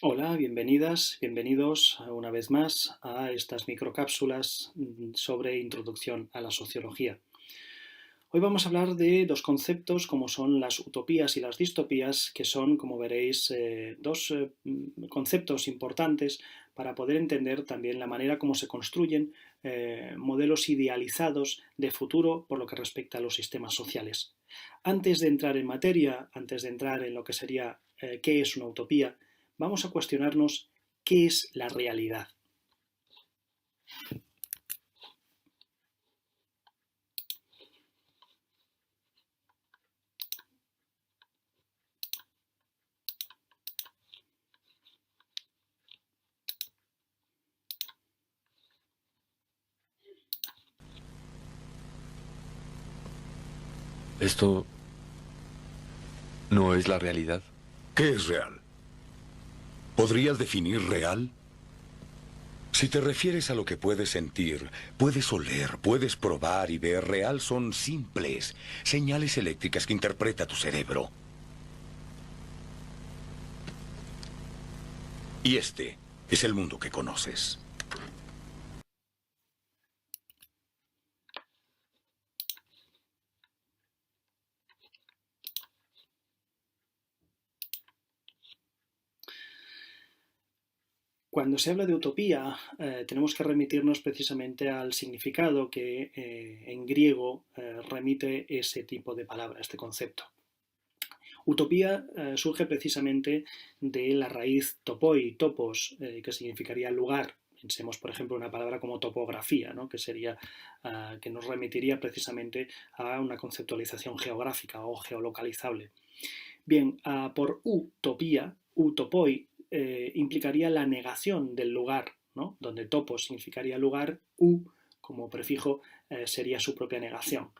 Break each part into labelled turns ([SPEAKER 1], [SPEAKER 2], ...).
[SPEAKER 1] Hola, bienvenidas, bienvenidos una vez más a estas microcápsulas sobre introducción a la sociología. Hoy vamos a hablar de dos conceptos como son las utopías y las distopías, que son, como veréis, dos conceptos importantes para poder entender también la manera como se construyen modelos idealizados de futuro por lo que respecta a los sistemas sociales. Antes de entrar en materia, antes de entrar en lo que sería qué es una utopía, vamos a cuestionarnos qué es la realidad.
[SPEAKER 2] Esto no es la realidad.
[SPEAKER 3] ¿Qué es real? ¿Podrías definir real? Si te refieres a lo que puedes sentir, puedes oler, puedes probar y ver, real son simples señales eléctricas que interpreta tu cerebro. Y este es el mundo que conoces.
[SPEAKER 1] Cuando se habla de utopía, tenemos que remitirnos precisamente al significado que en griego remite ese tipo de palabra, este concepto. Utopía surge precisamente de la raíz topoi, topos, que significaría lugar. Pensemos, por ejemplo, una palabra como topografía, ¿no? Que sería, que nos remitiría precisamente a una conceptualización geográfica o geolocalizable. Bien, por utopía, utopoi, implicaría la negación del lugar, ¿no? Donde topo significaría lugar, como prefijo sería su propia negación.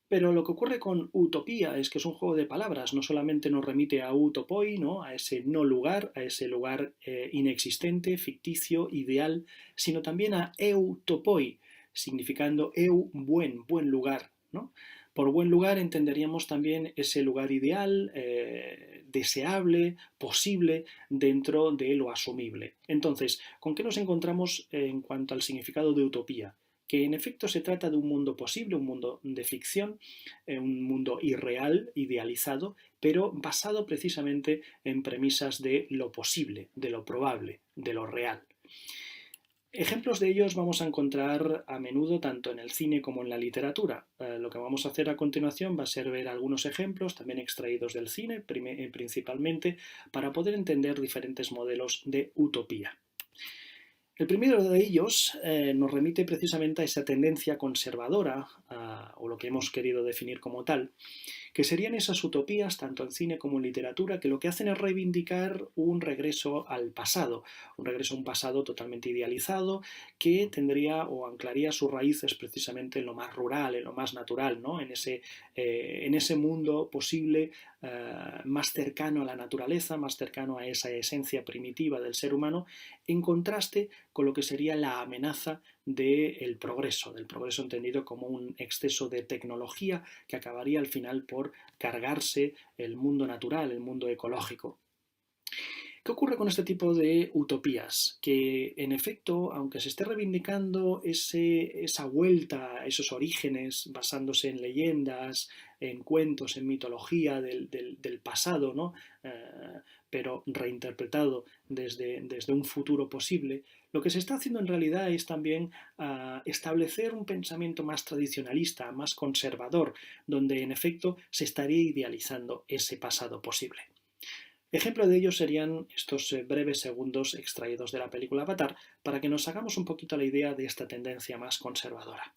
[SPEAKER 1] Pero lo que ocurre con utopía es que es un juego de palabras, no solamente nos remite a utopoi, ¿no? A ese no lugar, a ese lugar inexistente, ficticio, ideal, sino también a eutopoi, significando buen lugar, ¿no? Por buen lugar entenderíamos también ese lugar ideal, deseable, posible, dentro de lo asumible. Entonces, ¿con qué nos encontramos en cuanto al significado de utopía? Que en efecto se trata de un mundo posible, un mundo de ficción, un mundo irreal, idealizado, pero basado precisamente en premisas de lo posible, de lo probable, de lo real. Ejemplos de ellos vamos a encontrar a menudo tanto en el cine como en la literatura. Lo que vamos a hacer a continuación va a ser ver algunos ejemplos, también extraídos del cine principalmente, para poder entender diferentes modelos de utopía. El primero de ellos nos remite precisamente a esa tendencia conservadora, o lo que hemos querido definir como tal, que serían esas utopías, tanto en cine como en literatura, que lo que hacen es reivindicar un regreso al pasado, un regreso a un pasado totalmente idealizado, que tendría o anclaría sus raíces precisamente en lo más rural, en lo más natural, ¿no? En ese mundo posible más cercano a la naturaleza, más cercano a esa esencia primitiva del ser humano, en contraste con lo que sería la amenaza del progreso entendido como un exceso de tecnología que acabaría al final por cargarse el mundo natural, el mundo ecológico. ¿Qué ocurre con este tipo de utopías? Que en efecto, aunque se esté reivindicando esa vuelta a esos orígenes basándose en leyendas, en cuentos, en mitología del pasado, ¿no? Pero reinterpretado desde un futuro posible, lo que se está haciendo en realidad es también establecer un pensamiento más tradicionalista, más conservador, donde en efecto se estaría idealizando ese pasado posible. Ejemplo de ello serían estos breves segundos extraídos de la película Avatar para que nos hagamos un poquito la idea de esta tendencia más conservadora.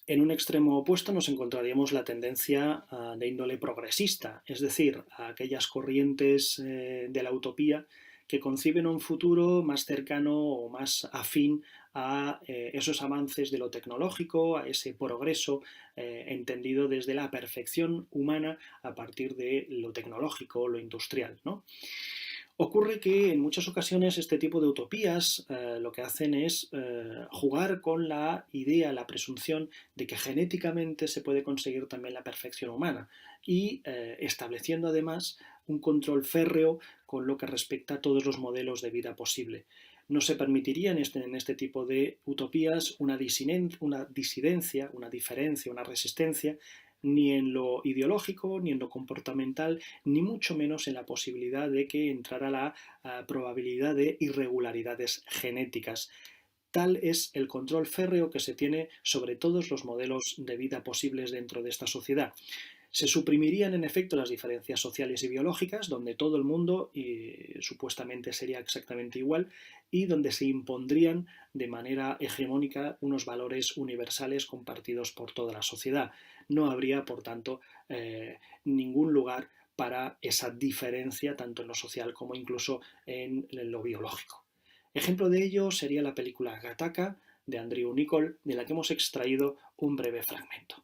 [SPEAKER 1] En un extremo opuesto nos encontraríamos la tendencia de índole progresista, es decir, a aquellas corrientes de la utopía que conciben un futuro más cercano o más afín a esos avances de lo tecnológico, a ese progreso entendido desde la perfección humana a partir de lo tecnológico, lo industrial, ¿no? Ocurre que en muchas ocasiones este tipo de utopías lo que hacen es jugar con la idea, la presunción de que genéticamente se puede conseguir también la perfección humana y estableciendo además un control férreo con lo que respecta a todos los modelos de vida posible. No se permitiría en este tipo de utopías una disidencia, una diferencia, una resistencia, ni en lo ideológico, ni en lo comportamental, ni mucho menos en la posibilidad de que entrara la probabilidad de irregularidades genéticas. Tal es el control férreo que se tiene sobre todos los modelos de vida posibles dentro de esta sociedad. Se suprimirían en efecto las diferencias sociales y biológicas, donde todo el mundo supuestamente sería exactamente igual y donde se impondrían de manera hegemónica unos valores universales compartidos por toda la sociedad. No habría, por tanto, ningún lugar para esa diferencia tanto en lo social como incluso en lo biológico. Ejemplo de ello sería la película Gattaca de Andrew Niccol, de la que hemos extraído un breve fragmento.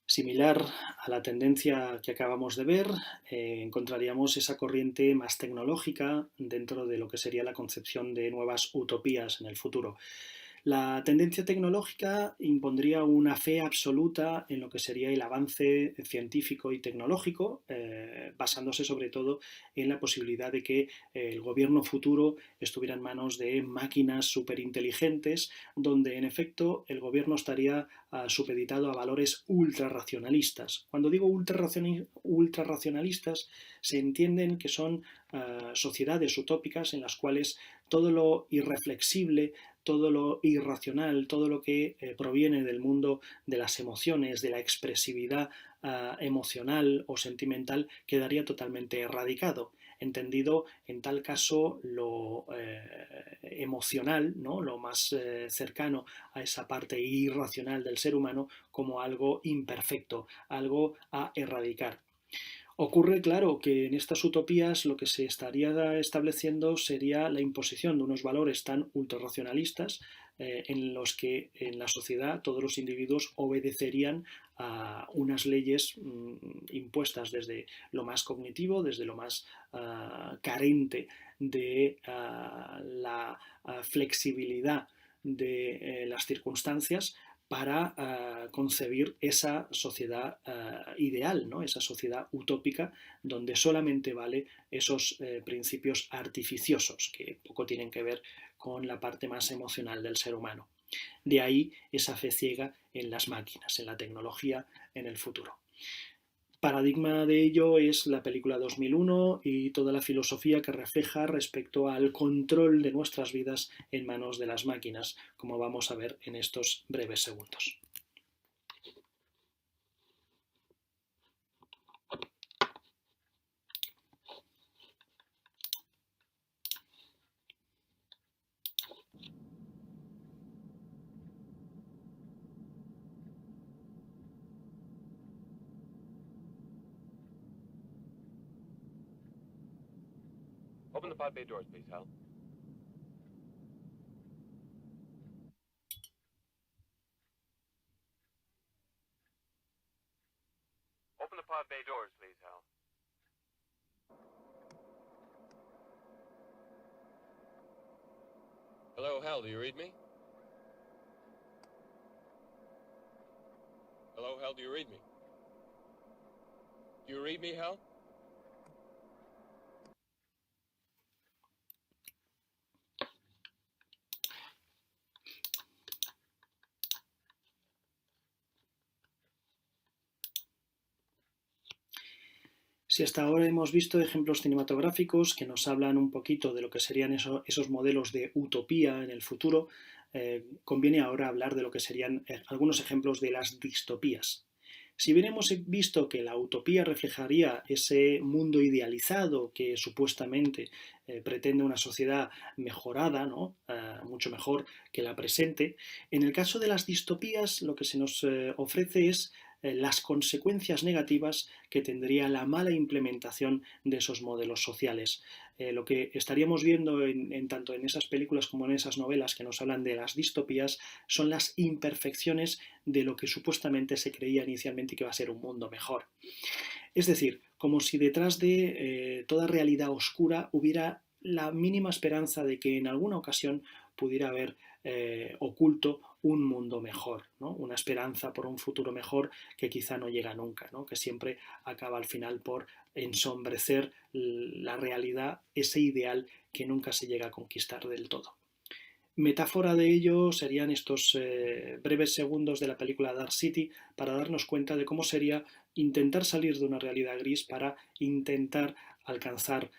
[SPEAKER 1] Similar a la tendencia que acabamos de ver, encontraríamos esa corriente más tecnológica dentro de lo que sería la concepción de nuevas utopías en el futuro. La tendencia tecnológica impondría una fe absoluta en lo que sería el avance científico y tecnológico, basándose sobre todo en la posibilidad de que el gobierno futuro estuviera en manos de máquinas superinteligentes, donde en efecto el gobierno estaría supeditado a valores ultrarracionalistas. Cuando digo ultrarracionalistas, se entienden que son sociedades utópicas en las cuales todo lo irreflexible, todo lo irracional, todo lo que proviene del mundo de las emociones, de la expresividad emocional o sentimental, quedaría totalmente erradicado. Entendido en tal caso lo emocional, ¿no? Lo más cercano a esa parte irracional del ser humano como algo imperfecto, algo a erradicar. Ocurre, claro, que en estas utopías lo que se estaría estableciendo sería la imposición de unos valores tan ultrarracionalistas en los que en la sociedad todos los individuos obedecerían a unas leyes impuestas desde lo más cognitivo, desde lo más carente de la flexibilidad de las circunstancias para concebir esa sociedad ideal, ¿no? Esa sociedad utópica donde solamente vale esos principios artificiosos que poco tienen que ver con la parte más emocional del ser humano. De ahí esa fe ciega en las máquinas, en la tecnología, en el futuro. Paradigma de ello es la película 2001 y toda la filosofía que refleja respecto al control de nuestras vidas en manos de las máquinas, como vamos a ver en estos breves segundos.
[SPEAKER 2] Open the pod bay doors, please, Hal. Open the pod bay doors, please, Hal. Hello, Hal, do you read me? Hello, Hal, do you read me? Do you read me, Hal?
[SPEAKER 1] Si hasta ahora hemos visto ejemplos cinematográficos que nos hablan un poquito de lo que serían esos modelos de utopía en el futuro, conviene ahora hablar de lo que serían algunos ejemplos de las distopías. Si bien hemos visto que la utopía reflejaría ese mundo idealizado que supuestamente pretende una sociedad mejorada, ¿no? Mucho mejor que la presente, en el caso de las distopías lo que se nos ofrece es las consecuencias negativas que tendría la mala implementación de esos modelos sociales. Lo que estaríamos viendo tanto en esas películas como en esas novelas que nos hablan de las distopías son las imperfecciones de lo que supuestamente se creía inicialmente que iba a ser un mundo mejor. Es decir, como si detrás de toda realidad oscura hubiera la mínima esperanza de que en alguna ocasión pudiera haber oculto un mundo mejor, ¿no? Una esperanza por un futuro mejor que quizá no llega nunca, ¿no? Que siempre acaba al final por ensombrecer la realidad, ese ideal que nunca se llega a conquistar del todo. Metáfora de ello serían estos breves segundos de la película Dark City para darnos cuenta de cómo sería intentar salir de una realidad gris para intentar alcanzar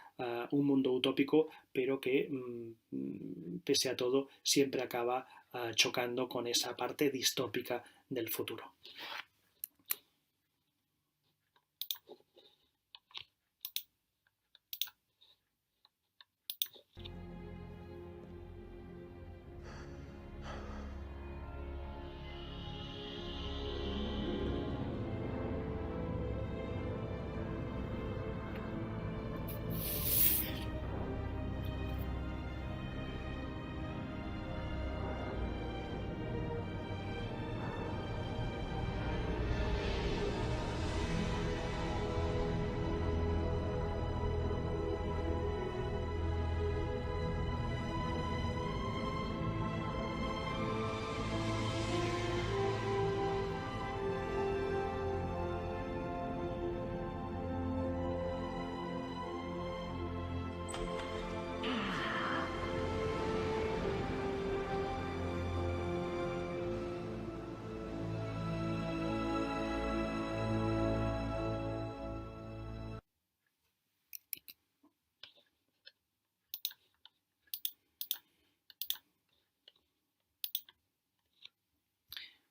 [SPEAKER 1] un mundo utópico, pero que pese a todo siempre acaba chocando con esa parte distópica del futuro.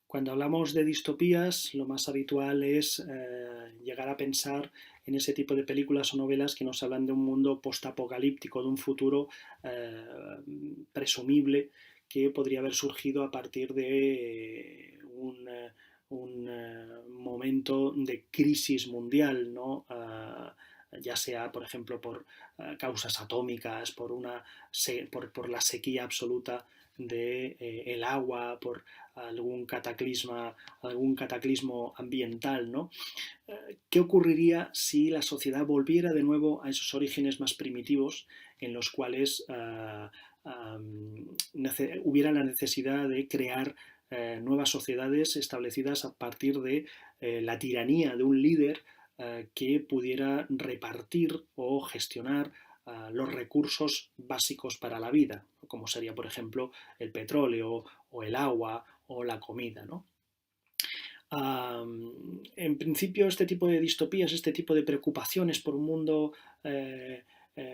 [SPEAKER 1] Cuando hablamos de distopías, lo más habitual es llegar a pensar en ese tipo de películas o novelas que nos hablan de un mundo postapocalíptico, de un futuro presumible que podría haber surgido a partir de un momento de crisis mundial, ¿no? Ya sea, por ejemplo, por causas atómicas, por la sequía absoluta del agua, por algún cataclismo ambiental, ¿no? ¿Qué ocurriría si la sociedad volviera de nuevo a esos orígenes más primitivos en los cuales hubiera la necesidad de crear nuevas sociedades establecidas a partir de la tiranía de un líder que pudiera repartir o gestionar los recursos básicos para la vida, como sería, por ejemplo, el petróleo o el agua o la comida, ¿no? En principio, este tipo de distopías, este tipo de preocupaciones por un mundo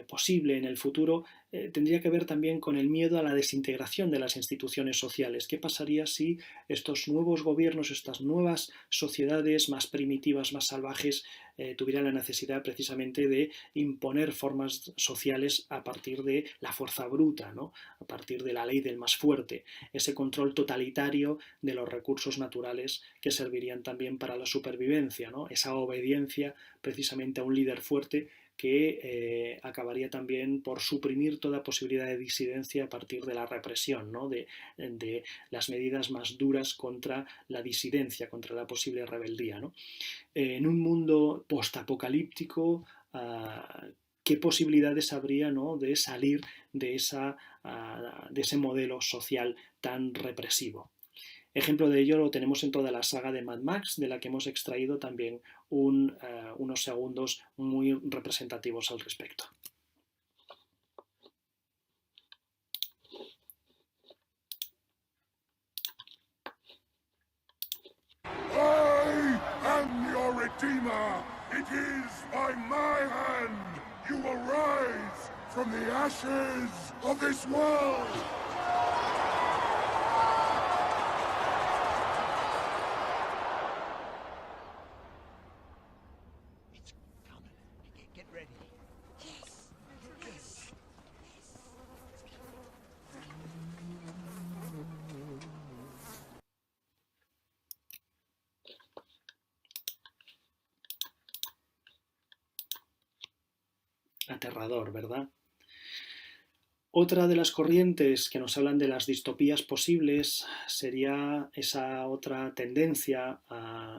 [SPEAKER 1] posible en el futuro, tendría que ver también con el miedo a la desintegración de las instituciones sociales. ¿Qué pasaría si estos nuevos gobiernos, estas nuevas sociedades más primitivas, más salvajes, tuvieran la necesidad precisamente de imponer formas sociales a partir de la fuerza bruta, ¿no? A partir de la ley del más fuerte, ese control totalitario de los recursos naturales que servirían también para la supervivencia, ¿no? Esa obediencia precisamente a un líder fuerte que acabaría también por suprimir toda posibilidad de disidencia a partir de la represión, ¿no? de las medidas más duras contra la disidencia, contra la posible rebeldía, ¿no? En un mundo postapocalíptico, ¿qué posibilidades habría, ¿no?, de salir de ese modelo social tan represivo? Ejemplo de ello lo tenemos en toda la saga de Mad Max, de la que hemos extraído también unos segundos muy representativos al respecto.
[SPEAKER 4] I am your Redeemer! It is by my hand you will rise from the ashes of this world!
[SPEAKER 5] It's coming. Get ready. Yes. Yes.
[SPEAKER 1] Aterrador, ¿verdad? Otra de las corrientes que nos hablan de las distopías posibles sería esa otra tendencia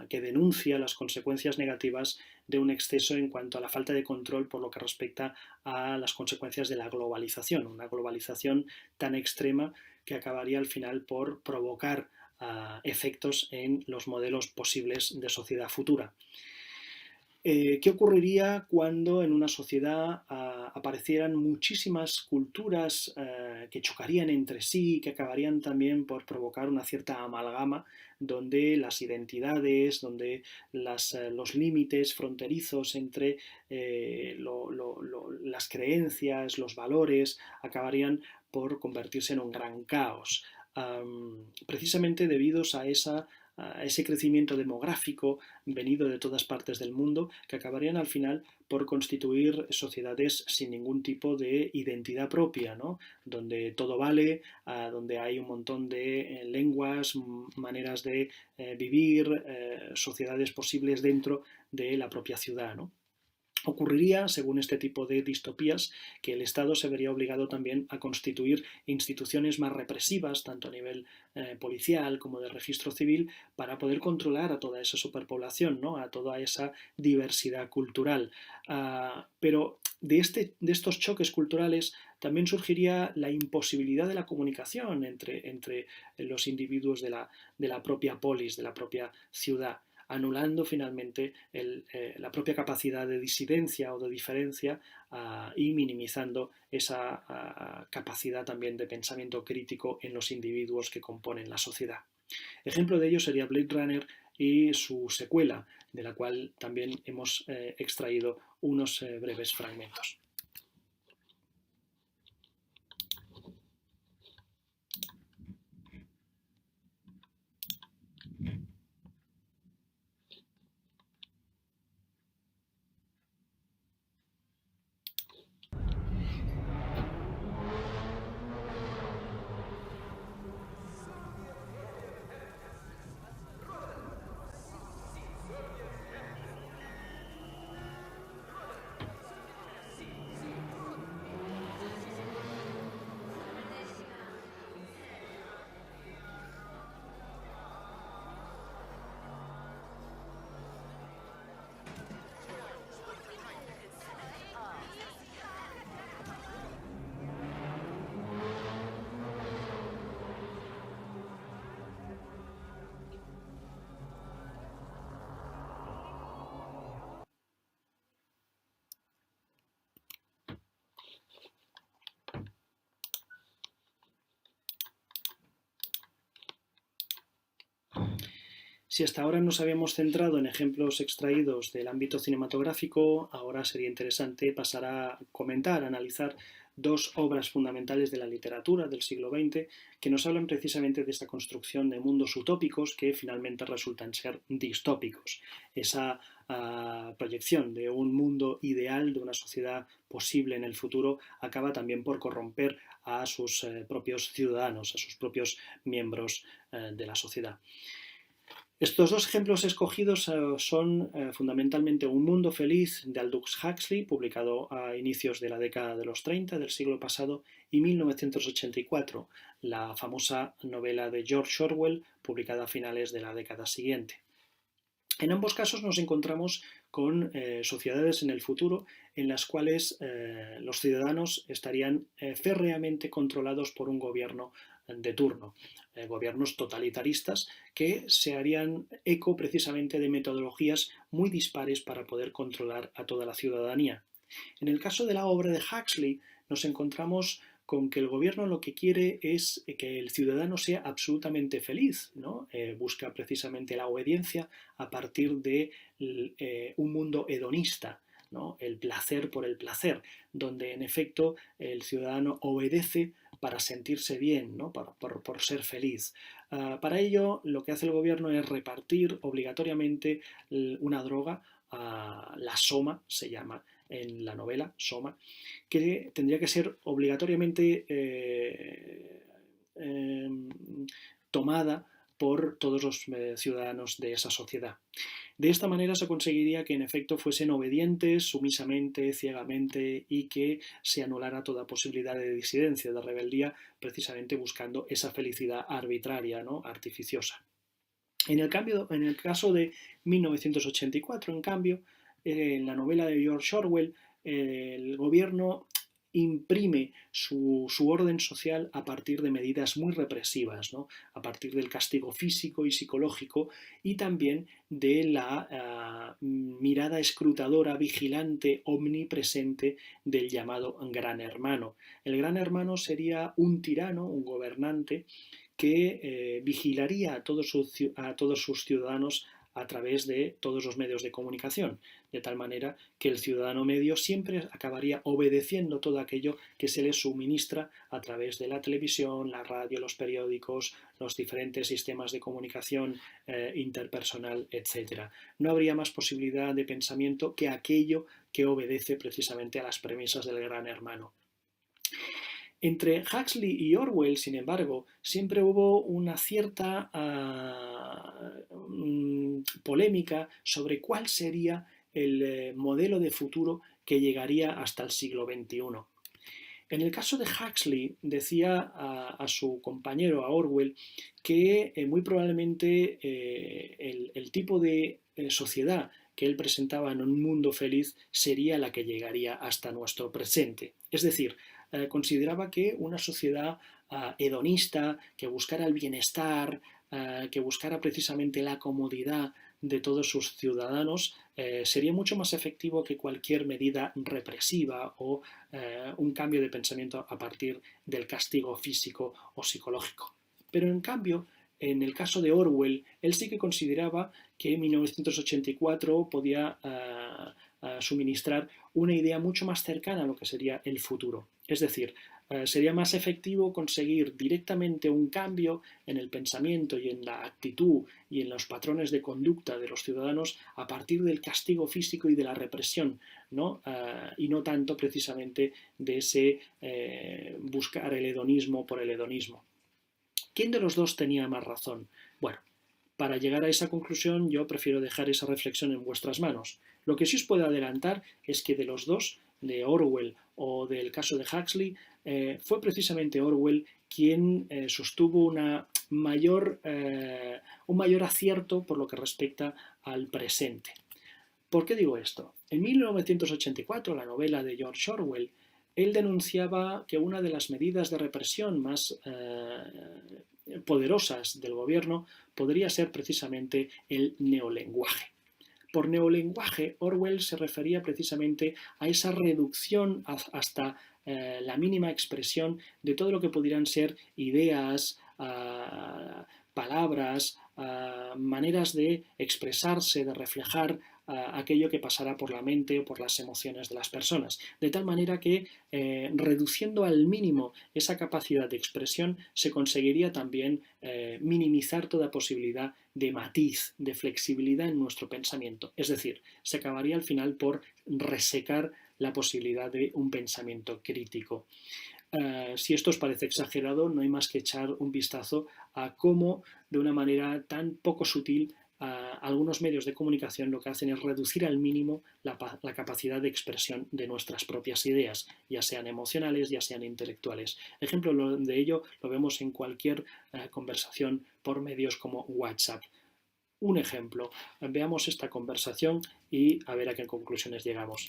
[SPEAKER 1] que denuncia las consecuencias negativas de un exceso en cuanto a la falta de control por lo que respecta a las consecuencias de la globalización, una globalización tan extrema que acabaría al final por provocar efectos en los modelos posibles de sociedad futura. ¿Qué ocurriría cuando en una sociedad aparecieran muchísimas culturas que chocarían entre sí, que acabarían también por provocar una cierta amalgama donde las identidades, donde los límites fronterizos entre las creencias, los valores, acabarían por convertirse en un gran caos? Precisamente debido a ese crecimiento demográfico venido de todas partes del mundo, que acabarían al final por constituir sociedades sin ningún tipo de identidad propia, ¿no? Donde todo vale, donde hay un montón de lenguas, maneras de vivir, sociedades posibles dentro de la propia ciudad, ¿no? Ocurriría, según este tipo de distopías, que el Estado se vería obligado también a constituir instituciones más represivas, tanto a nivel policial como de registro civil, para poder controlar a toda esa superpoblación, ¿no?, a toda esa diversidad cultural. Pero de estos choques culturales también surgiría la imposibilidad de la comunicación entre los individuos de la propia polis, de la propia ciudad, anulando finalmente la propia capacidad de disidencia o de diferencia y minimizando esa capacidad también de pensamiento crítico en los individuos que componen la sociedad. Ejemplo de ello sería Blade Runner y su secuela, de la cual también hemos extraído unos breves fragmentos. Si hasta ahora nos habíamos centrado en ejemplos extraídos del ámbito cinematográfico, ahora sería interesante pasar a comentar, a analizar dos obras fundamentales de la literatura del siglo XX que nos hablan precisamente de esta construcción de mundos utópicos que finalmente resultan ser distópicos. Esa proyección de un mundo ideal, de una sociedad posible en el futuro, acaba también por corromper a sus propios ciudadanos, a sus propios miembros de la sociedad. Estos dos ejemplos escogidos son fundamentalmente Un mundo feliz de Aldous Huxley, publicado a inicios de la década de los 30 del siglo pasado, y 1984, la famosa novela de George Orwell, publicada a finales de la década siguiente. En ambos casos nos encontramos con sociedades en el futuro en las cuales los ciudadanos estarían férreamente controlados por un gobierno de turno, gobiernos totalitaristas que se harían eco precisamente de metodologías muy dispares para poder controlar a toda la ciudadanía. En el caso de la obra de Huxley nos encontramos con que el gobierno lo que quiere es que el ciudadano sea absolutamente feliz, ¿no? Busca precisamente la obediencia a partir de un mundo hedonista, ¿no? El placer por el placer, donde en efecto el ciudadano obedece para sentirse bien, ¿no? por ser feliz. Para ello lo que hace el gobierno es repartir obligatoriamente una droga, la soma se llama en la novela, Soma, que tendría que ser obligatoriamente tomada por todos los ciudadanos de esa sociedad. De esta manera se conseguiría que en efecto fuesen obedientes sumisamente, ciegamente, y que se anulara toda posibilidad de disidencia, de rebeldía, precisamente buscando esa felicidad arbitraria, ¿no? Artificiosa. En el caso de 1984, en cambio, en la novela de George Orwell, el gobierno imprime su orden social a partir de medidas muy represivas, ¿no? A partir del castigo físico y psicológico, y también de la mirada escrutadora, vigilante, omnipresente del llamado Gran Hermano. El Gran Hermano sería un tirano, un gobernante, que vigilaría a todos sus ciudadanos a través de todos los medios de comunicación, de tal manera que el ciudadano medio siempre acabaría obedeciendo todo aquello que se le suministra a través de la televisión, la radio, los periódicos, los diferentes sistemas de comunicación interpersonal, etc. No habría más posibilidad de pensamiento que aquello que obedece precisamente a las premisas del Gran Hermano. Entre Huxley y Orwell, sin embargo, siempre hubo una cierta polémica sobre cuál sería el modelo de futuro que llegaría hasta el siglo XXI. En el caso de Huxley, decía a su compañero, a Orwell, que muy probablemente el tipo de sociedad que él presentaba en Un mundo feliz sería la que llegaría hasta nuestro presente. Es decir, consideraba que una sociedad hedonista, que buscara el bienestar, que buscara precisamente la comodidad de todos sus ciudadanos, sería mucho más efectivo que cualquier medida represiva o un cambio de pensamiento a partir del castigo físico o psicológico. Pero en cambio, en el caso de Orwell, él sí que consideraba que 1984 podía suministrar una idea mucho más cercana a lo que sería el futuro. Es decir, sería más efectivo conseguir directamente un cambio en el pensamiento y en la actitud y en los patrones de conducta de los ciudadanos a partir del castigo físico y de la represión, ¿no? Y no tanto precisamente de ese buscar el hedonismo por el hedonismo. ¿Quién de los dos tenía más razón? Bueno, para llegar a esa conclusión yo prefiero dejar esa reflexión en vuestras manos. Lo que sí os puedo adelantar es que de los dos, de Orwell o del caso de Huxley, fue precisamente Orwell quien sostuvo un mayor acierto por lo que respecta al presente. ¿Por qué digo esto? En 1984, la novela de George Orwell, él denunciaba que una de las medidas de represión más poderosas del gobierno podría ser precisamente el neolenguaje. Por neolenguaje, Orwell se refería precisamente a esa reducción hasta la mínima expresión de todo lo que pudieran ser ideas, palabras, maneras de expresarse, de reflejar aquello que pasará por la mente o por las emociones de las personas. De tal manera que, reduciendo al mínimo esa capacidad de expresión, se conseguiría también minimizar toda posibilidad de matiz, de flexibilidad en nuestro pensamiento. Es decir, se acabaría al final por resecar la posibilidad de un pensamiento crítico. Si esto os parece exagerado, no hay más que echar un vistazo a cómo, de una manera tan poco sutil, algunos medios de comunicación lo que hacen es reducir al mínimo la capacidad de expresión de nuestras propias ideas, ya sean emocionales, ya sean intelectuales. Ejemplo de ello lo vemos en cualquier conversación por medios como WhatsApp. Un ejemplo, veamos esta conversación y a ver a qué conclusiones llegamos.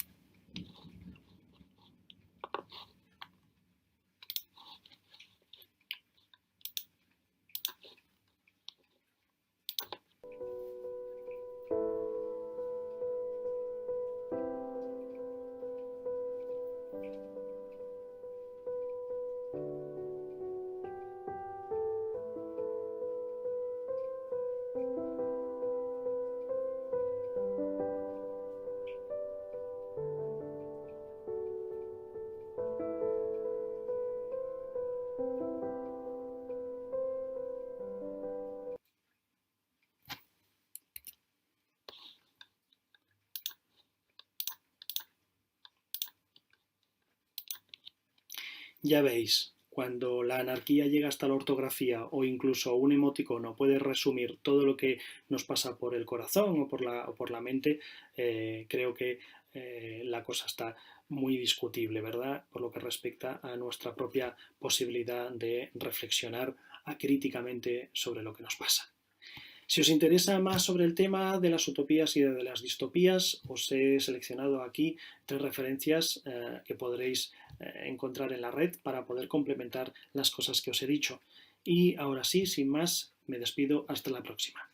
[SPEAKER 1] Ya veis, cuando la anarquía llega hasta la ortografía o incluso un emoticono puede resumir todo lo que nos pasa por el corazón o por la mente, creo que la cosa está muy discutible, ¿verdad? Por lo que respecta a nuestra propia posibilidad de reflexionar críticamente sobre lo que nos pasa. Si os interesa más sobre el tema de las utopías y de las distopías, os he seleccionado aquí 3 referencias que podréis encontrar en la red para poder complementar las cosas que os he dicho. Y ahora sí, sin más, me despido hasta la próxima.